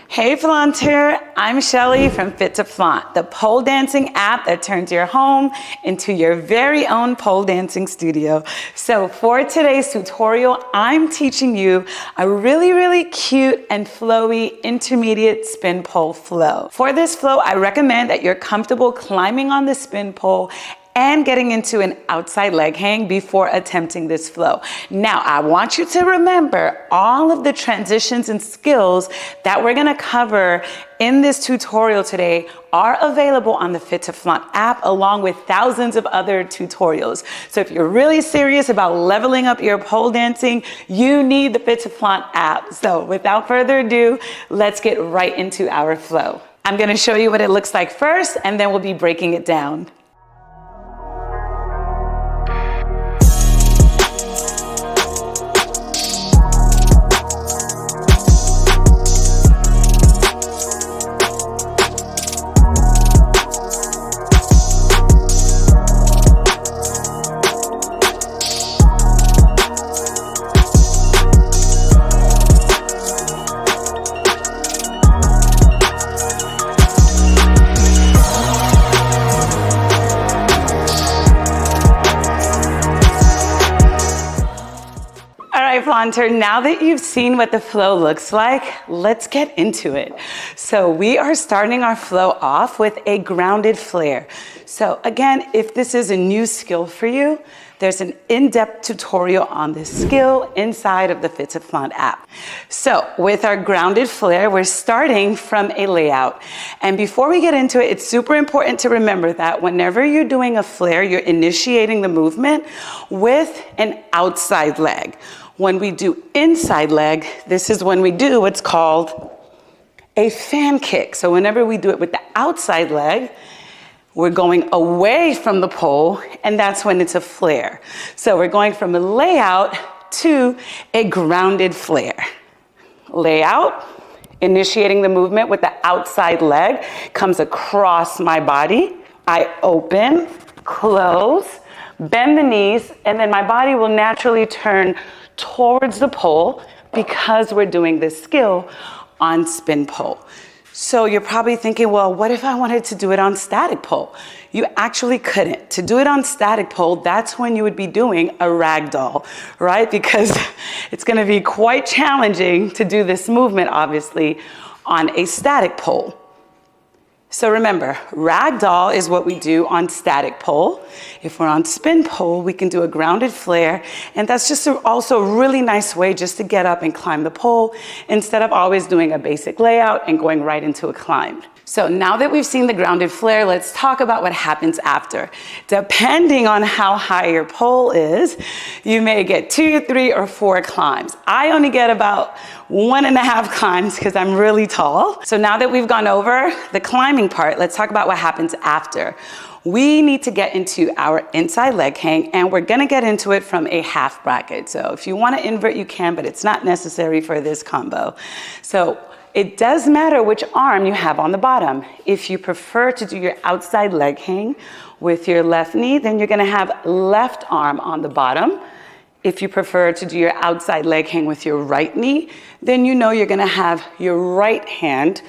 Hey Flaunter, I'm Shelly from Fit to Flaunt, the pole dancing app that turns your home into your very own pole dancing studio. So for today's tutorial, I'm teaching you a really cute and flowy intermediate spin pole flow. For this flow, I recommend that you're comfortable climbing on the spin pole and getting into an outside leg hang before attempting this flow. Now, I want you to remember all of the transitions and skills that we're gonna cover in this tutorial today are available on the Fit to Flaunt app, along with thousands of other tutorials. So if you're really serious about leveling up your pole dancing, you need the Fit to Flaunt app. So without further ado, let's get right into our flow. I'm gonna show you what it looks like first, and then we'll be breaking it down. Flaunter, now that you've seen what the flow looks like, let's get into it. So we are starting our flow off with a grounded flare. So again, if this is a new skill for you, there's an in-depth tutorial on this skill inside of the Fit to Flaunt app. So with our grounded flare, we're starting from a layout. And before we get into it, it's super important to remember that whenever you're doing a flare, you're initiating the movement with an outside leg. When we do inside leg, this is when we do what's called a fan kick. So whenever we do it with the outside leg, we're going away from the pole, and that's when it's a flare. So we're going from a layout to a grounded flare. Layout, initiating the movement with the outside leg, comes across my body. I open, close, bend the knees, and then my body will naturally turn towards the pole because we're doing this skill on spin pole. So you're probably thinking, well, what if I wanted to do it on static pole? You actually couldn't. To do it on static pole, that's when you would be doing a ragdoll, right? Because it's gonna be quite challenging to do this movement, obviously, on a static pole. So remember, ragdoll is what we do on static pole. If we're on spin pole, we can do a grounded flare, and that's just also a really nice way just to get up and climb the pole instead of always doing a basic layout and going right into a climb. So now that we've seen the grounded flare, let's talk about what happens after. Depending on how high your pole is, you may get 2, 3, or 4 climbs. I only get about 1.5 climbs because I'm really tall. So now that we've gone over the climbing part, let's talk about what happens after. We need to get into our inside leg hang, and we're gonna get into it from a half bracket. So if you wanna invert, you can, but it's not necessary for this combo. So it does matter which arm you have on the bottom. If you prefer to do your outside leg hang with your left knee, then you're gonna have left arm on the bottom. If you prefer to do your outside leg hang with your right knee, then you know you're gonna have your right hand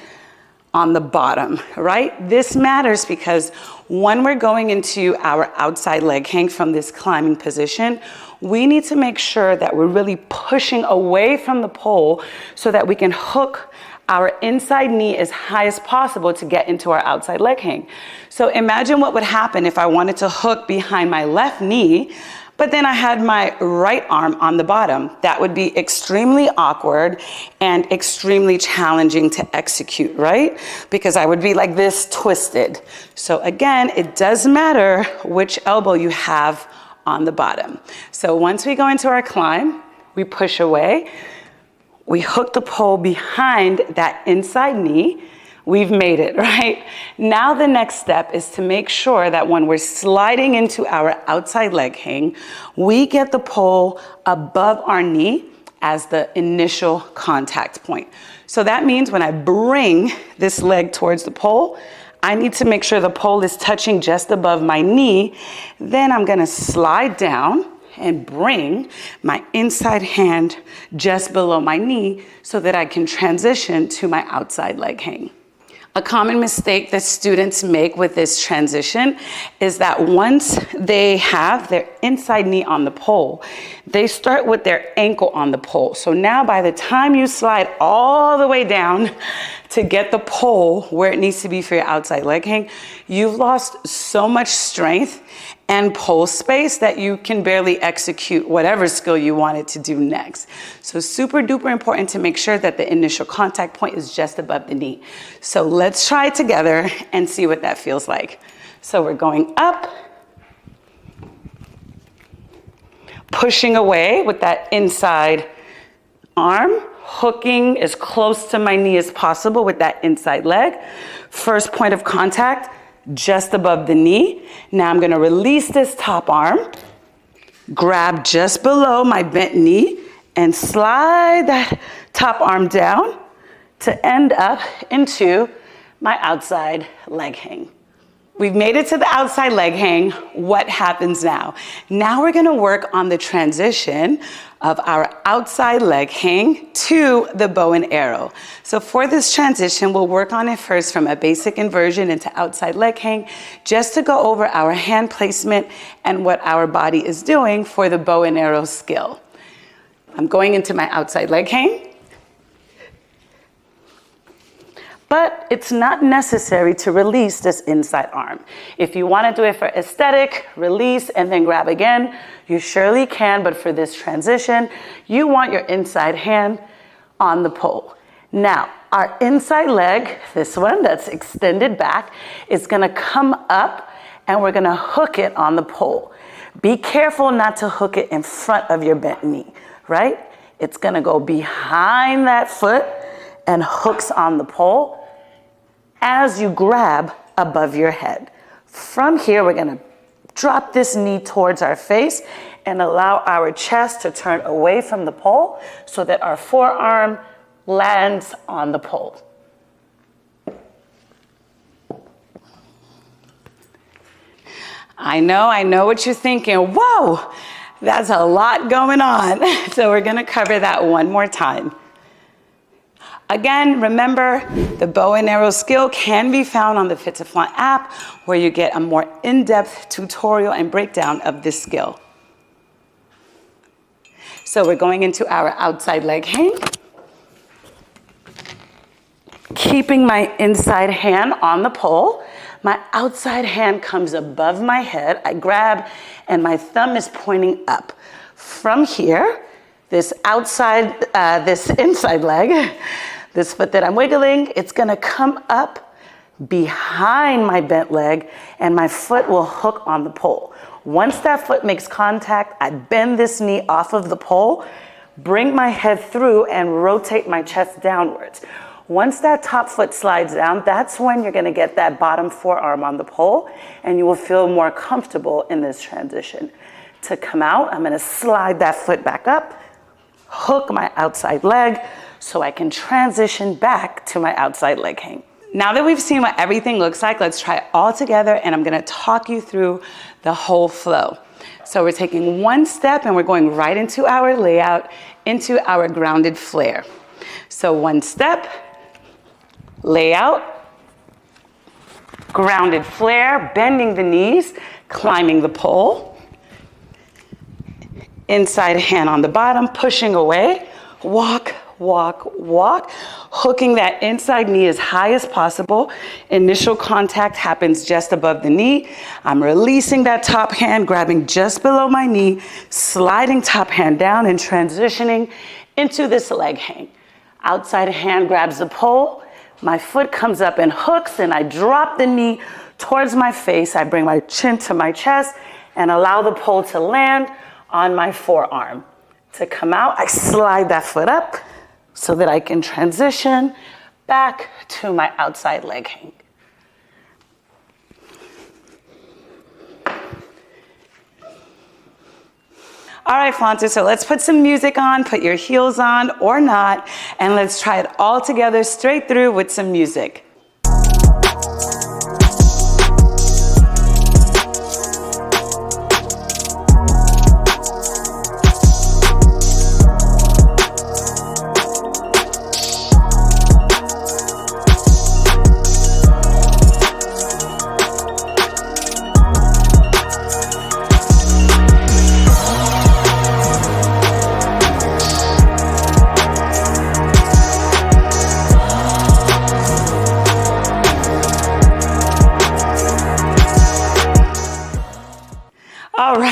on the bottom, right? This matters because when we're going into our outside leg hang from this climbing position, we need to make sure that we're really pushing away from the pole so that we can hook our inside knee as high as possible to get into our outside leg hang. So imagine what would happen if I wanted to hook behind my left knee, but then I had my right arm on the bottom. That would be extremely awkward and extremely challenging to execute, right? Because I would be like this twisted. So again, it does matter which elbow you have on the bottom. So once we go into our climb, we push away, we hook the pole behind that inside knee. We've made it, right? Now the next step is to make sure that when we're sliding into our outside leg hang, we get the pole above our knee as the initial contact point. So that means when I bring this leg towards the pole, I need to make sure the pole is touching just above my knee. Then I'm gonna slide down and bring my inside hand just below my knee so that I can transition to my outside leg hang. A common mistake that students make with this transition is that once they have their inside knee on the pole, they start with their ankle on the pole. So now by the time you slide all the way down to get the pole where it needs to be for your outside leg hang, you've lost so much strength and pole space that you can barely execute whatever skill you wanted to do next. So super duper important to make sure that the initial contact point is just above the knee. So let's try it together and see what that feels like. So we're going up, pushing away with that inside arm, hooking as close to my knee as possible with that inside leg. First point of contact, just above the knee. Now I'm gonna release this top arm, grab just below my bent knee, and slide that top arm down to end up into my outside leg hang. We've made it to the outside leg hang. What happens now? Now we're gonna work on the transition of our outside leg hang to the bow and arrow. So for this transition, we'll work on it first from a basic inversion into outside leg hang, just to go over our hand placement and what our body is doing for the bow and arrow skill. I'm going into my outside leg hang. But it's not necessary to release this inside arm. If you want to do it for aesthetic, release and then grab again, you surely can, but for this transition, you want your inside hand on the pole. Now, our inside leg, this one that's extended back, is gonna come up and we're gonna hook it on the pole. Be careful not to hook it in front of your bent knee, right? It's gonna go behind that foot and hooks on the pole as you grab above your head. From here, we're gonna drop this knee towards our face and allow our chest to turn away from the pole so that our forearm lands on the pole. I know what you're thinking. Whoa, that's a lot going on. So we're gonna cover that one more time. Again, remember, the bow and arrow skill can be found on the Fit to Flaunt app, where you get a more in-depth tutorial and breakdown of this skill. So we're going into our outside leg hang. Keeping my inside hand on the pole, my outside hand comes above my head. I grab and my thumb is pointing up. From here, this inside leg, this foot that I'm wiggling, it's gonna come up behind my bent leg and my foot will hook on the pole. Once that foot makes contact, I bend this knee off of the pole, bring my head through and rotate my chest downwards. Once that top foot slides down, that's when you're gonna get that bottom forearm on the pole and you will feel more comfortable in this transition. To come out, I'm gonna slide that foot back up, hook my outside leg so I can transition back to my outside leg hang. Now that we've seen what everything looks like, let's try it all together and I'm gonna talk you through the whole flow. So we're taking one step and we're going right into our layout, into our grounded flare. So one step, layout, grounded flare, bending the knees, climbing the pole, inside hand on the bottom, pushing away, walk, walk, walk, hooking that inside knee as high as possible. Initial contact happens just above the knee. I'm releasing that top hand, grabbing just below my knee, sliding top hand down and transitioning into this leg hang. Outside hand grabs the pole, my foot comes up and hooks and I drop the knee towards my face. I bring my chin to my chest and allow the pole to land on my forearm. To come out, I slide that foot up so that I can transition back to my outside leg hang. All right, flaunters, so let's put some music on, put your heels on or not, and let's try it all together straight through with some music.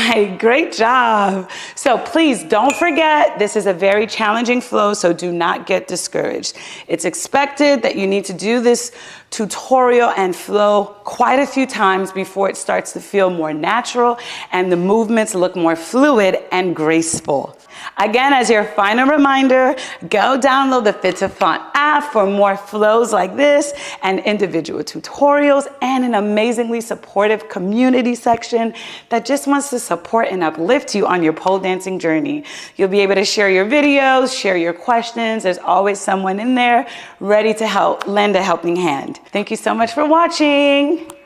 right, great job. So please don't forget, this is a very challenging flow, so do not get discouraged. It's expected that you need to do this tutorial and flow quite a few times before it starts to feel more natural and the movements look more fluid and graceful. Again, as your final reminder, go download the Fit to Flaunt app for more flows like this and individual tutorials and an amazingly supportive community section that just wants to support and uplift you on your pole dancing journey. You'll be able to share your videos, share your questions. There's always someone in there ready to help, lend a helping hand. Thank you so much for watching.